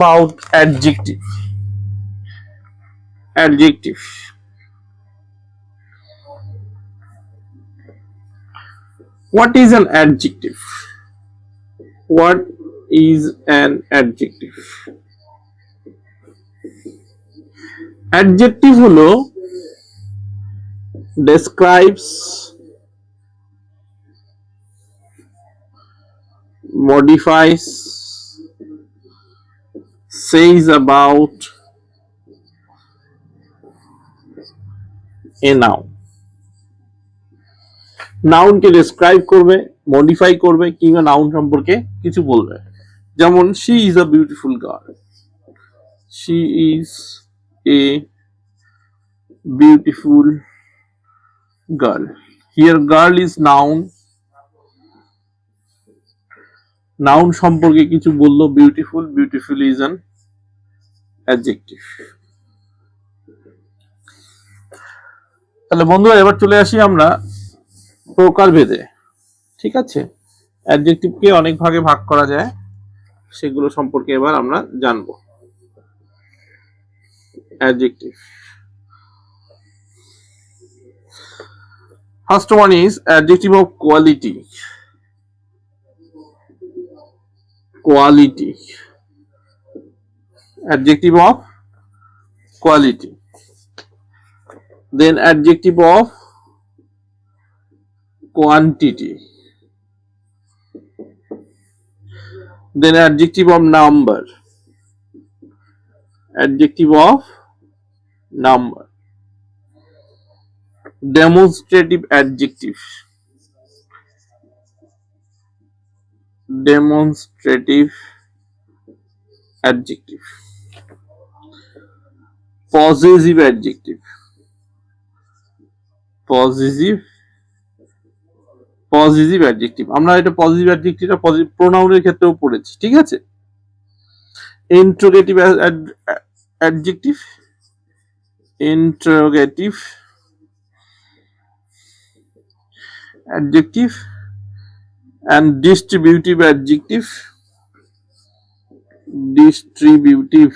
about adjective. Adjective. What is an adjective? What is an adjective? Adjective হলো describes, modifies, says about a noun. নাউনকে describe করবে, modify করবে কিংবা noun সম্পর্কে কিছু বলবে। যেমন she is a beautiful girl, she is a beautiful girl. Here girl is noun, noun সম্পর্কে কিছু বললো। Beautiful, beautiful is an adjective. তাহলে বন্ধুরা এবার চলে আসি আমরা প্রকারভেদে। ঠিক আছে, অ্যাডজেক্টিভকে অনেক ভাগে ভাগ করা যায়, সেগুলো সম্পর্কে এবার আমরা জানবো। Adjective, first one is adjective of quality. Quality, adjective of quality. Then adjective of quantity. Then adjective of number. Adjective of number. Demonstrative adjective. Demonstrative adjective. Possessive adjective. Possessive adjective আমরা এটা পজিটিভ অ্যাডজেক্টিভটা পজিটিভ প্রোনাউনের ক্ষেত্রেও পড়েছি। ঠিক আছে, interrogative adjective, interrogative adjective and distributive adjective, distributive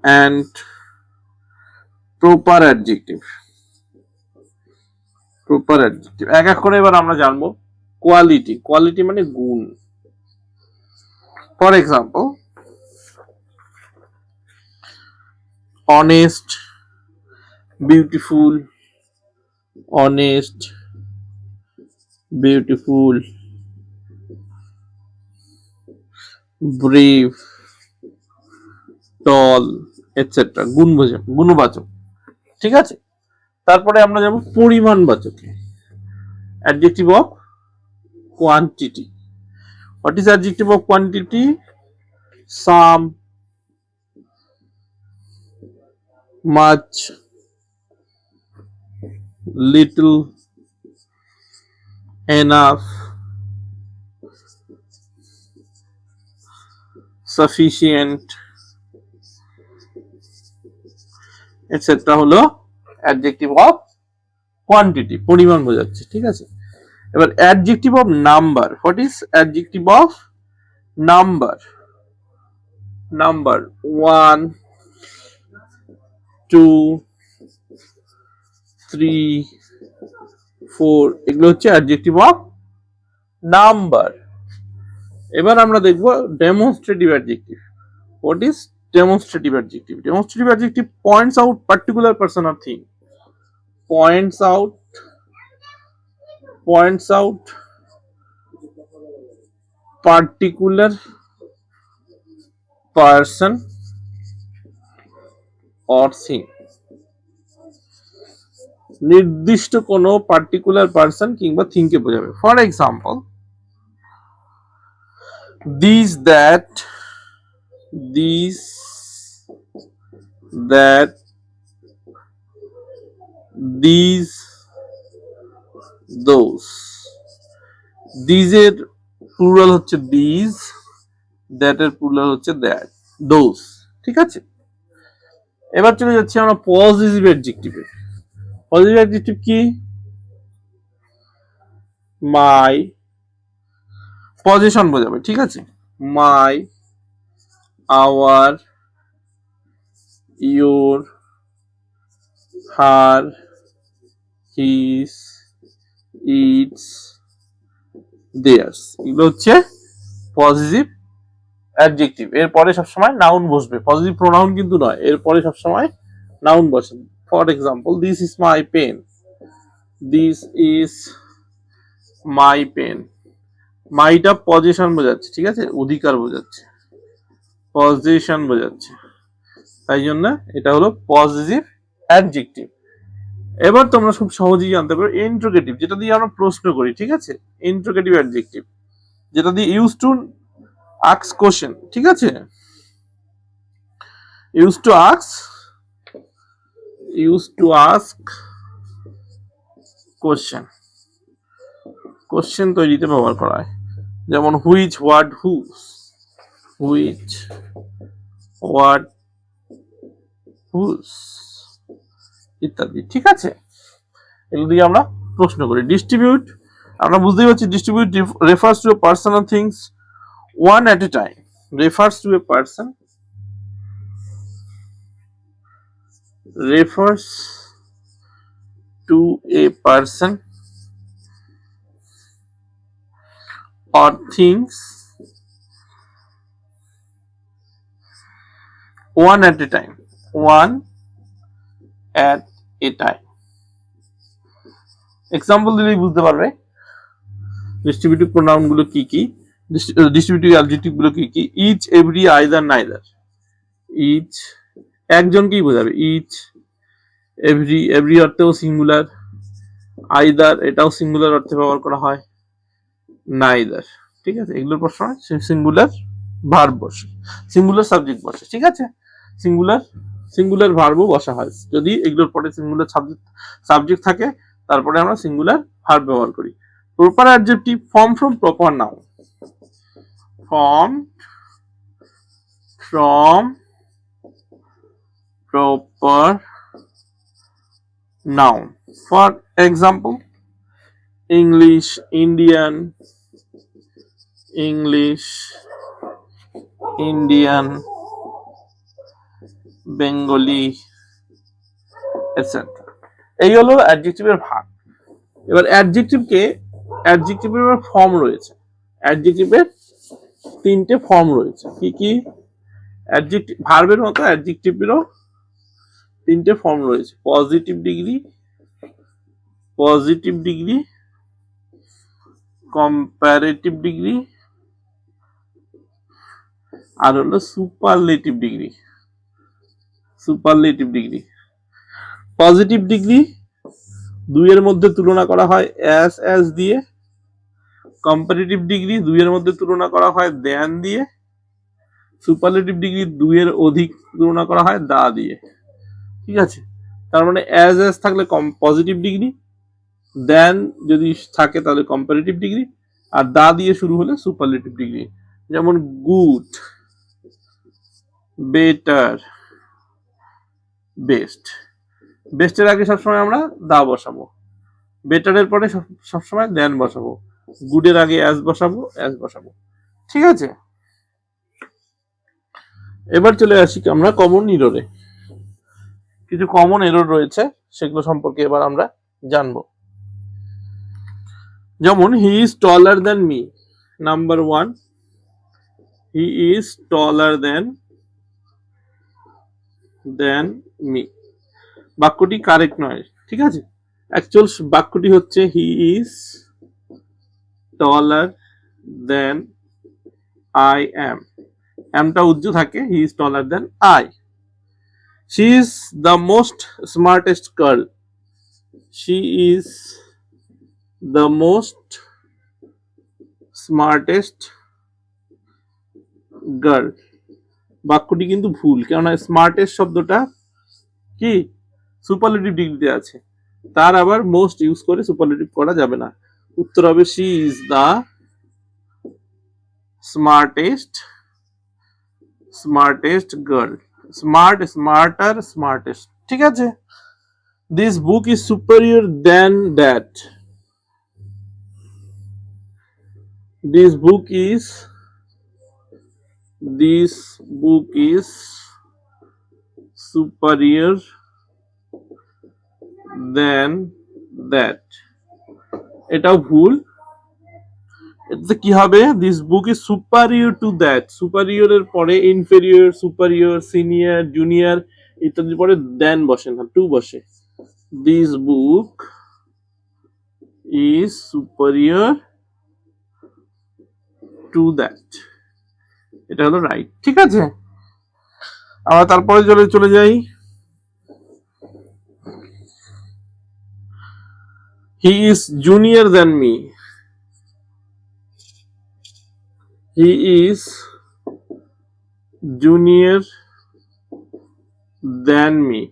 and proper adjective. Proper adjective এক এক করে এবার আমরা জানবো। কোয়ালিটি, কোয়ালিটি মানে গুণ। For example, honest, beautiful, honest, beautiful, brave, tall, etc. গুণবাচক। ঠিক আছে, তারপরে আমরা যাব পরিমাণবাচকে। Adjective of quantity. What is adjective of quantity? Some, much, little, enough, sufficient, etc. হলো অ্যাডজেক্টিভ অফ কোয়ান্টিটি, পরিমাণ বোঝাচ্ছে। ঠিক আছে, এবার adjective of number. What is adjective of number? Number 1, 2, 3, 4 এগুলো হচ্ছে অ্যাডজেক্টিভ অফ নাম্বার। এবার আমরা দেখব demonstrative adjective. What is demonstrative adjective? Demonstrative adjective points out particular person or thing. Points out particular person or thing. নির্দিষ্ট কোনো particular person কিংবা থিংকে বোঝাবে। For example, these, that, these, those. These এর plural হচ্ছে these, that এর plural হচ্ছে that, those। ঠিক আছে, এবার চলে যাচ্ছি আমরা পজিটিভ অ্যাডজেক্টিভে। পজিটিভ অ্যাডজেক্টিভ কি? my, পজিশন বোঝাবে, ঠিক আছে? My, our, your, her, his, its, theirs, এগুলো হচ্ছে পজিটিভ অ্যাডজেক্টিভ। এরপরে সবসময় নাউন বসবে, পজিটিভ প্রোনাউন কিন্তু নয়, এরপরে সবসময় নাউন বসে। For example, this is my pen, this is my pen. মাইটা পজিশন বোঝাচ্ছে, ঠিক আছে, অধিকার বোঝাচ্ছে, পজিশন বোঝাচ্ছে, তাই জন্য এটা হলো পজিটিভ অ্যাডজেক্টিভ। এবার তোমরা খুব সহজেই জানতে পারো ইন্ট্রোগেটিভ, যেটা দিয়ে আমরা প্রশ্ন করি, ঠিক আছে? ইন্ট্রোগেটিভ অ্যাডজেক্টিভ যেটা দিয়ে ইউজ টু আস্ক কোশ্চেন, ঠিক আছে? Use to ask question, question তৈরিতে ব্যবহার করা হয়। যেমন which, what, whose, which, what, whose ইত্যাদি, ঠিক আছে? এগুলো দিয়ে আমরা প্রশ্ন করি। ডিস্ট্রিবিউট, আমরা বুঝতেই পারছি distribute refers to a person or things one at a time, refers to a person, refers to a person or things one at a time, one at a time. Example দিলেই বুঝতে পারবে distributive pronoun গুলো কি কি, distributive adjective গুলো কি কি। Each, every, either, neither. Each একজনকেই বোঝাবে, ইচ। এভরি, এভরি অর্থেও সিঙ্গুলার। আইদার এটাও সিঙ্গুলার অর্থে ব্যবহার করা হয়। নাইদার, ঠিক আছে, এগুলোর পর সময় সিঙ্গুলার ভার্ব বসে, সিঙ্গুলার সাবজেক্ট বসে, ঠিক আছে? সিঙ্গুলার ভার্বও বসা হয়। যদি এগুলোর পরে সিঙ্গুলার সাবজেক্ট থাকে তারপরে আমরা সিঙ্গুলার ভার্ব ব্যবহার করি। Proper adjective form from proper noun, form from proper noun. For example, English, Indian, English, Indian, Bengali, etcetera. এই হলো অ্যাডজেক্টিভের ভাগ। এবার অ্যাডজেক্টিভের ফর্ম রয়েছে। অ্যাডজেক্টিভের তিনটে ফর্ম রয়েছে। কি কি? অ্যাডজেক্টিভ ভার্বের মতো অ্যাডজেক্টিভেরও তিনটে ফর্ম রয়েছে। পজিটিভ ডিগ্রি, কম্পারেটিভ ডিগ্রি, আর হলো সুপারলেটিভ ডিগ্রি। পজিটিভ ডিগ্রি দুইয়ের মধ্যে তুলনা করা হয় অ্যাজ দিয়ে। কম্পারেটিভ ডিগ্রি দুইয়ের মধ্যে তুলনা করা হয় দেন দিয়ে। সুপারলেটিভ ডিগ্রি দুইয়ের অধিক তুলনা করা হয় দা দিয়ে, ঠিক আছে? তার মানে অ্যাজ থাকলে পজিটিভ ডিগ্রি, দেন যদি থাকে তাহলে কম্পারেটিভ ডিগ্রি, আর দা দিয়ে শুরু হলে সুপারলেটিভ ডিগ্রি। যেমন গুড, বেটার, বেস্ট। বেস্টের আগে সবসময় আমরা দা বসাবো, বেটারের পরে সবসময় দেন বসাবো, গুডের আগে অ্যাজ বসাবো, ঠিক আছে? এবার চলে আসি আমরা কমন এররে। কিছু কমন এরর রয়েছে, সেগুলো সম্পর্কে এবার আমরা জানবো। যেমন হি is taller than me, number 1, he is taller than me. বাক্যটি কারেক্ট নয়, ঠিক আছে? অ্যাকচুয়াল বাক্যটি হচ্ছে হি is taller than I am. অ্যামটা উজ্জ্ব থাকে, he is taller than I. She is the most smartest girl, she is the most smartest girl. বাক্যটি কিন্তু ভুল, কেননা স্মার্টেস্ট শব্দটা কি সুপারলেটিভ ডিগ্রিতে আছে, তার আবার মোস্ট ইউজ করে সুপারলেটিভ করা যাবে না। উত্তর হবে she is the smartest girl. Smartest, ঠিক আছে? This book is superior than that, This book is superior than that. এটাও ভুল। এটাতে কি হবে? This book is superior to that. সুপারিয়রের পরে ইনফেরিয়র, সুপারিয়র, সিনিয়র, জুনিয়র ইত্যাদির পরে দেন বসে না, টু বসে। This book is superior to that, এটা হলো রাইট। ঠিক আছে, আমরা তারপরে চলে যাই। He is junior than me. He is junior than me.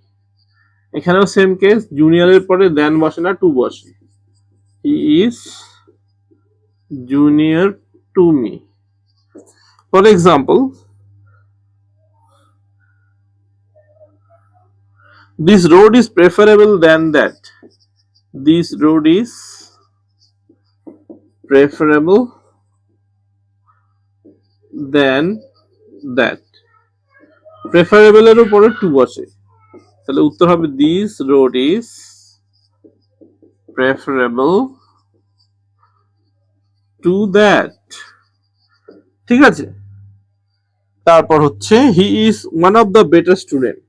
এখানেও সেম কেস, জুনিয়রের পরে দেন বসে না, টু বসে। He is junior to me. For example, this road is preferable than that. This road is preferable than that. Preferable এর উপরে two বসে, তাহলে উত্তর হবে this road is preferable to that. ঠিক আছে, তারপর হচ্ছে he is one of the better student.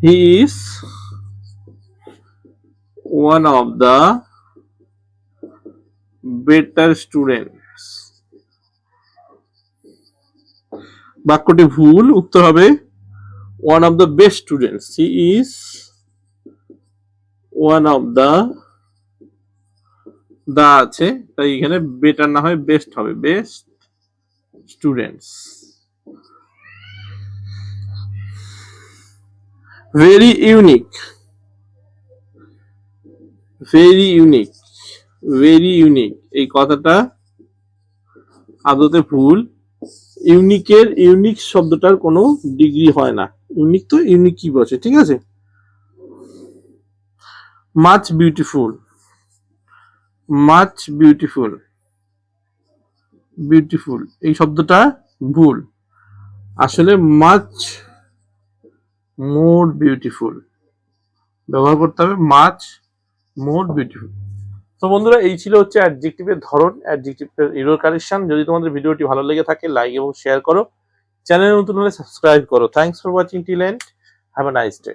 He is one of the better students. বাক্যটি ভুল, উত্তর হবে one of the best students. He is one of the আছে, তাই এখানে বেটার না হয় বেস্ট হবে, best students. Very unique, very unique, very unique এই কথাটা আদতে ভুল। ইউনিক শব্দটার কোনো ডিগ্রি হয় না, ইউনিক তো ইউনিকই বসে। ঠিক আছে, much beautiful, much beautiful, beautiful এই শব্দটা ভুল, আসলে মাচ মোর বিউটিফুল ব্যবহার করতে হবে, মাচ মোর বিউটিফুল। তো বন্ধুরা, এই ছিল হচ্ছে অ্যাডজেক্টিভের ধরন, অ্যাডজেক্টিভের এরর কারেকশন। যদি তোমাদের ভিডিওটি ভালো লেগে থাকে, লাইক এবং শেয়ার করো, চ্যানেলে নতুন হলে সাবস্ক্রাইব করো। Thanks for watching till and, have a nice day.